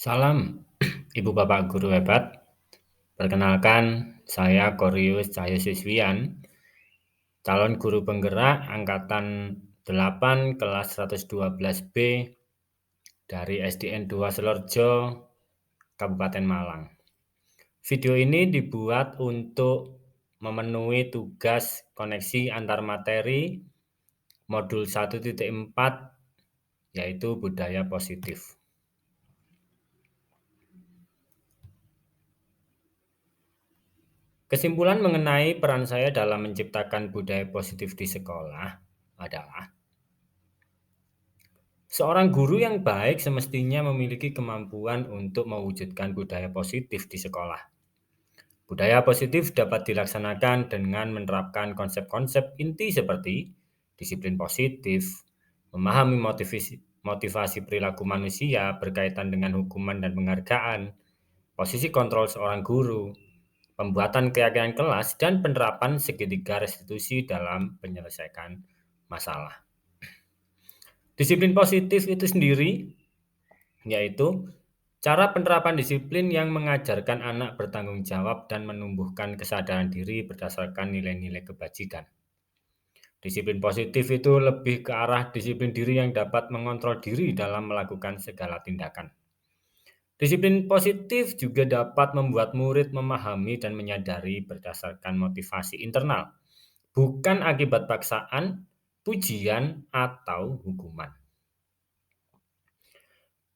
Salam, Ibu Bapak Guru hebat. Perkenalkan, saya Koryus Cahyo Siswian, calon guru penggerak Angkatan 8 kelas 112B dari SDN 2 Selorjo, Kabupaten Malang. Video ini dibuat untuk memenuhi tugas koneksi antar materi modul 1.4, yaitu budaya positif. Kesimpulan mengenai peran saya dalam menciptakan budaya positif di sekolah adalah seorang guru yang baik semestinya memiliki kemampuan untuk mewujudkan budaya positif di sekolah. Budaya positif dapat dilaksanakan dengan menerapkan konsep-konsep inti seperti disiplin positif, memahami motivasi perilaku manusia berkaitan dengan hukuman dan penghargaan, posisi kontrol seorang guru, pembuatan keyakinan kelas, dan penerapan segitiga restitusi dalam menyelesaikan masalah. Disiplin positif itu sendiri yaitu cara penerapan disiplin yang mengajarkan anak bertanggung jawab dan menumbuhkan kesadaran diri berdasarkan nilai-nilai kebajikan. Disiplin positif itu lebih ke arah disiplin diri yang dapat mengontrol diri dalam melakukan segala tindakan. Disiplin positif juga dapat membuat murid memahami dan menyadari berdasarkan motivasi internal, bukan akibat paksaan, pujian, atau hukuman.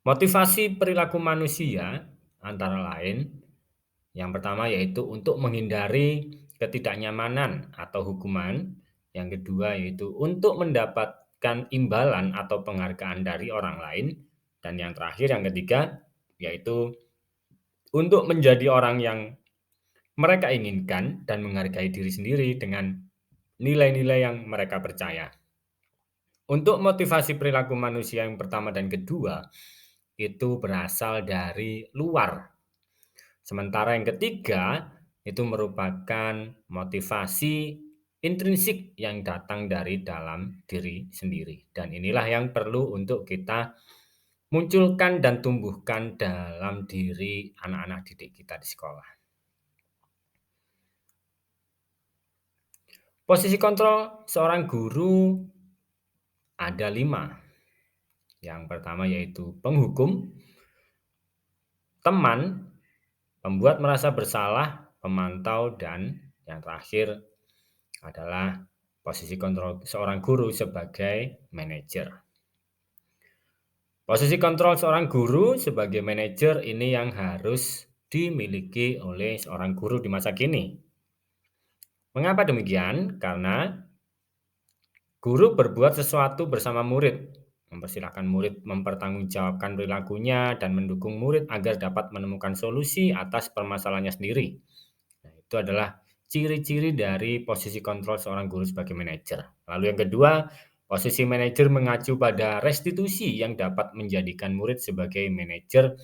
Motivasi perilaku manusia antara lain, yang pertama yaitu untuk menghindari ketidaknyamanan atau hukuman, yang kedua yaitu untuk mendapatkan imbalan atau penghargaan dari orang lain, dan yang terakhir yang ketiga yaitu untuk menjadi orang yang mereka inginkan dan menghargai diri sendiri dengan nilai-nilai yang mereka percaya. Untuk motivasi perilaku manusia yang pertama dan kedua, itu berasal dari luar. Sementara yang ketiga, itu merupakan motivasi intrinsik yang datang dari dalam diri sendiri. Dan inilah yang perlu untuk kita munculkan dan tumbuhkan dalam diri anak-anak didik kita di sekolah. Posisi kontrol seorang guru ada 5. Yang pertama yaitu penghukum, teman, pembuat merasa bersalah, pemantau, dan yang terakhir adalah posisi kontrol seorang guru sebagai manajer. Posisi kontrol seorang guru sebagai manajer ini yang harus dimiliki oleh seorang guru di masa kini. Mengapa demikian? Karena guru berbuat sesuatu bersama murid, mempersilahkan murid mempertanggungjawabkan perilakunya dan mendukung murid agar dapat menemukan solusi atas permasalahannya sendiri. Nah, itu adalah ciri-ciri dari posisi kontrol seorang guru sebagai manajer. Lalu yang kedua, posisi manajer mengacu pada restitusi yang dapat menjadikan murid sebagai manajer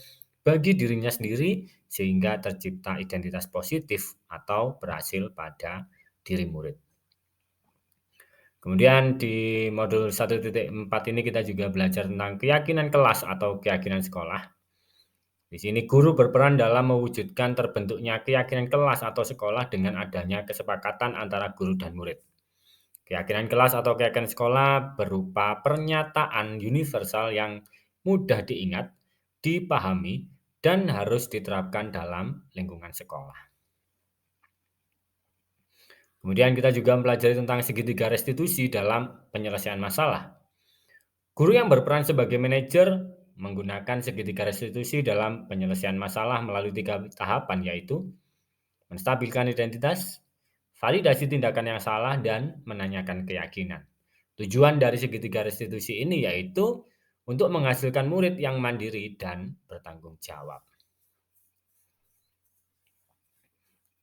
bagi dirinya sendiri sehingga tercipta identitas positif atau berhasil pada diri murid. Kemudian di modul 1.4 ini kita juga belajar tentang keyakinan kelas atau keyakinan sekolah. Di sini guru berperan dalam mewujudkan terbentuknya keyakinan kelas atau sekolah dengan adanya kesepakatan antara guru dan murid. Keyakinan kelas atau keyakinan sekolah berupa pernyataan universal yang mudah diingat, dipahami, dan harus diterapkan dalam lingkungan sekolah. Kemudian kita juga mempelajari tentang segitiga restitusi dalam penyelesaian masalah. Guru yang berperan sebagai manajer menggunakan segitiga restitusi dalam penyelesaian masalah melalui 3 tahapan yaitu menstabilkan identitas, validasi tindakan yang salah, dan menanyakan keyakinan. Tujuan dari segitiga restitusi ini yaitu untuk menghasilkan murid yang mandiri dan bertanggung jawab.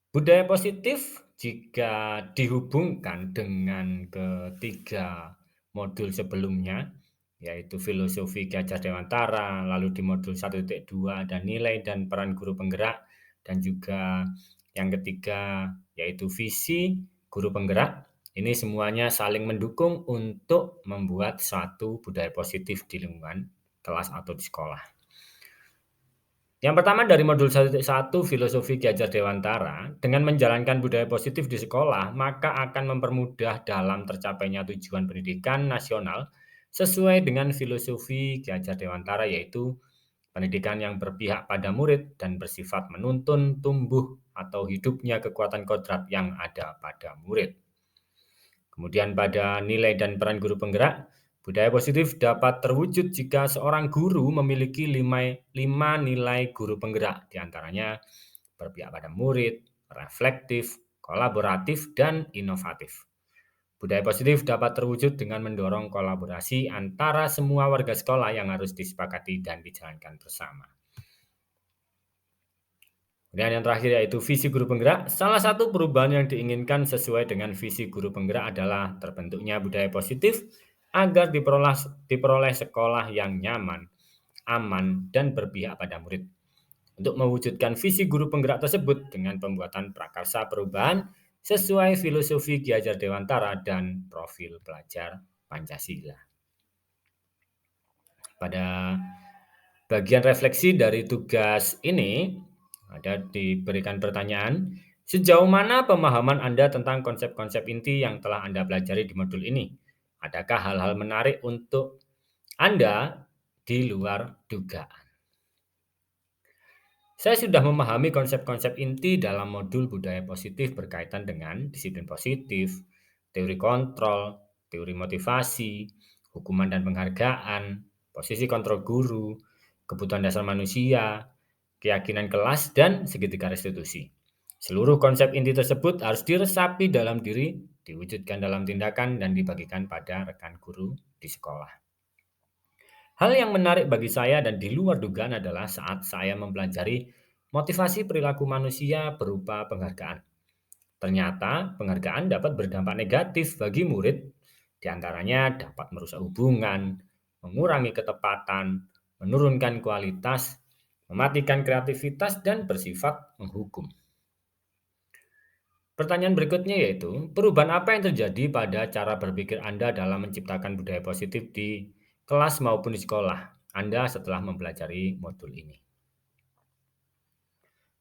Budaya positif jika dihubungkan dengan ketiga modul sebelumnya, yaitu filosofi Ki Hajar Dewantara, lalu di modul 1.2 ada nilai dan peran guru penggerak, dan juga yang ketiga yaitu visi guru penggerak. Ini semuanya saling mendukung untuk membuat suatu budaya positif di lingkungan kelas atau di sekolah. Yang pertama dari modul 1 Filosofi Ki Hajar Dewantara, dengan menjalankan budaya positif di sekolah, maka akan mempermudah dalam tercapainya tujuan pendidikan nasional sesuai dengan filosofi Ki Hajar Dewantara, yaitu pendidikan yang berpihak pada murid dan bersifat menuntun tumbuh atau hidupnya kekuatan kodrat yang ada pada murid. Kemudian pada nilai dan peran guru penggerak, budaya positif dapat terwujud jika seorang guru memiliki lima nilai guru penggerak, diantaranya berpihak pada murid, reflektif, kolaboratif, dan inovatif. Budaya positif dapat terwujud dengan mendorong kolaborasi antara semua warga sekolah yang harus disepakati dan dijalankan bersama. Dan yang terakhir yaitu visi guru penggerak. Salah satu perubahan yang diinginkan sesuai dengan visi guru penggerak adalah terbentuknya budaya positif agar diperoleh sekolah yang nyaman, aman, dan berpihak pada murid. Untuk mewujudkan visi guru penggerak tersebut dengan pembuatan prakarsa perubahan sesuai filosofi Ki Hajar Dewantara dan profil pelajar Pancasila. Pada bagian refleksi dari tugas ini, ada diberikan pertanyaan, sejauh mana pemahaman Anda tentang konsep-konsep inti yang telah Anda pelajari di modul ini? Adakah hal-hal menarik untuk Anda di luar dugaan? Saya sudah memahami konsep-konsep inti dalam modul budaya positif berkaitan dengan disiplin positif, teori kontrol, teori motivasi, hukuman dan penghargaan, posisi kontrol guru, kebutuhan dasar manusia, keyakinan kelas, dan segitiga restitusi. Seluruh konsep inti tersebut harus diresapi dalam diri, diwujudkan dalam tindakan, dan dibagikan pada rekan guru di sekolah. Hal yang menarik bagi saya dan di luar dugaan adalah saat saya mempelajari motivasi perilaku manusia berupa penghargaan. Ternyata penghargaan dapat berdampak negatif bagi murid, diantaranya dapat merusak hubungan, mengurangi ketepatan, menurunkan kualitas, mematikan kreativitas, dan bersifat menghukum. Pertanyaan berikutnya yaitu, perubahan apa yang terjadi pada cara berpikir Anda dalam menciptakan budaya positif di kelas maupun di sekolah Anda setelah mempelajari modul ini?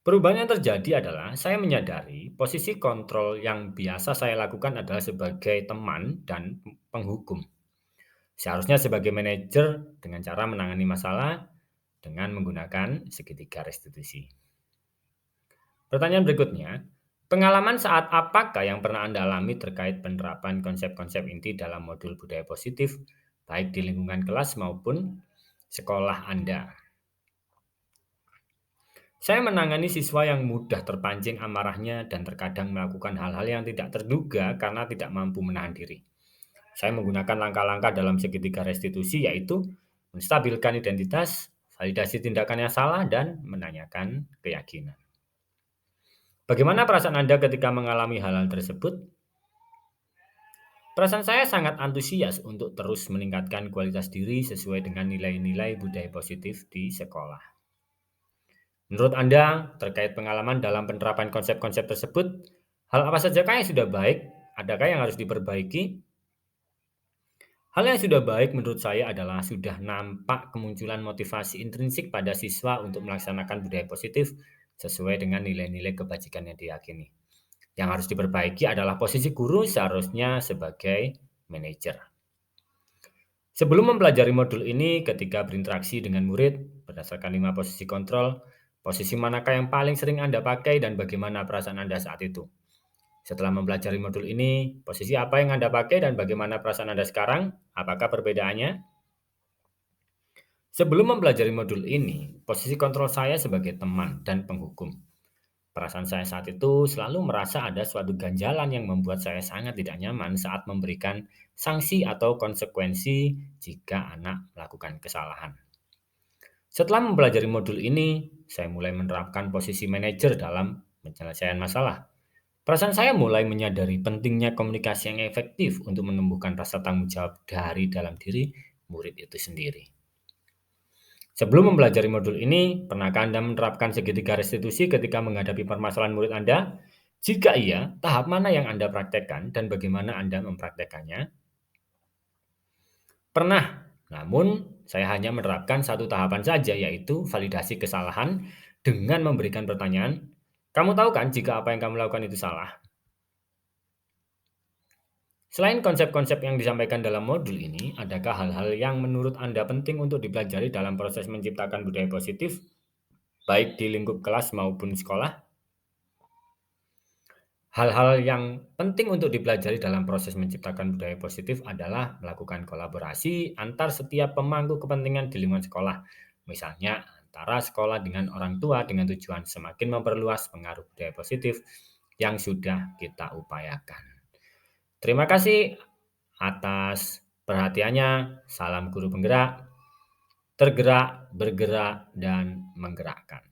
Perubahan yang terjadi adalah saya menyadari posisi kontrol yang biasa saya lakukan adalah sebagai teman dan penghukum. Seharusnya sebagai manajer dengan cara menangani masalah dengan menggunakan segitiga restitusi. Pertanyaan berikutnya, pengalaman saat apakah yang pernah Anda alami terkait penerapan konsep-konsep inti dalam modul budaya positif, baik di lingkungan kelas maupun sekolah Anda? Saya menangani siswa yang mudah terpancing amarahnya dan terkadang melakukan hal-hal yang tidak terduga karena tidak mampu menahan diri. Saya menggunakan langkah-langkah dalam segitiga restitusi, yaitu menstabilkan identitas, validasi tindakan yang salah, dan menanyakan keyakinan. Bagaimana perasaan Anda ketika mengalami hal-hal tersebut? Perasaan saya sangat antusias untuk terus meningkatkan kualitas diri sesuai dengan nilai-nilai budaya positif di sekolah. Menurut Anda, terkait pengalaman dalam penerapan konsep-konsep tersebut, hal apa sajakah yang sudah baik? Adakah yang harus diperbaiki? Hal yang sudah baik menurut saya adalah sudah nampak kemunculan motivasi intrinsik pada siswa untuk melaksanakan budaya positif sesuai dengan nilai-nilai kebajikan yang diyakini. Yang harus diperbaiki adalah posisi guru seharusnya sebagai manajer. Sebelum mempelajari modul ini, ketika berinteraksi dengan murid, berdasarkan 5 posisi kontrol, posisi manakah yang paling sering Anda pakai dan bagaimana perasaan Anda saat itu? Setelah mempelajari modul ini, posisi apa yang Anda pakai dan bagaimana perasaan Anda sekarang? Apakah perbedaannya? Sebelum mempelajari modul ini, posisi kontrol saya sebagai teman dan penghukum. Perasaan saya saat itu selalu merasa ada suatu ganjalan yang membuat saya sangat tidak nyaman saat memberikan sanksi atau konsekuensi jika anak melakukan kesalahan. Setelah mempelajari modul ini, saya mulai menerapkan posisi manajer dalam penyelesaian masalah. Perasaan saya mulai menyadari pentingnya komunikasi yang efektif untuk menumbuhkan rasa tanggung jawab dari dalam diri murid itu sendiri. Sebelum mempelajari modul ini, pernahkah Anda menerapkan segitiga restitusi ketika menghadapi permasalahan murid Anda? Jika iya, tahap mana yang Anda praktekkan dan bagaimana Anda mempraktekannya? Pernah, namun saya hanya menerapkan satu tahapan saja, yaitu validasi kesalahan dengan memberikan pertanyaan, "Kamu tahu kan jika apa yang kamu lakukan itu salah?" Selain konsep-konsep yang disampaikan dalam modul ini, adakah hal-hal yang menurut Anda penting untuk dipelajari dalam proses menciptakan budaya positif, baik di lingkup kelas maupun sekolah? Hal-hal yang penting untuk dipelajari dalam proses menciptakan budaya positif adalah melakukan kolaborasi antar setiap pemangku kepentingan di lingkungan sekolah. Misalnya, antara sekolah dengan orang tua dengan tujuan semakin memperluas pengaruh budaya positif yang sudah kita upayakan. Terima kasih atas perhatiannya. Salam guru penggerak, tergerak, bergerak, dan menggerakkan.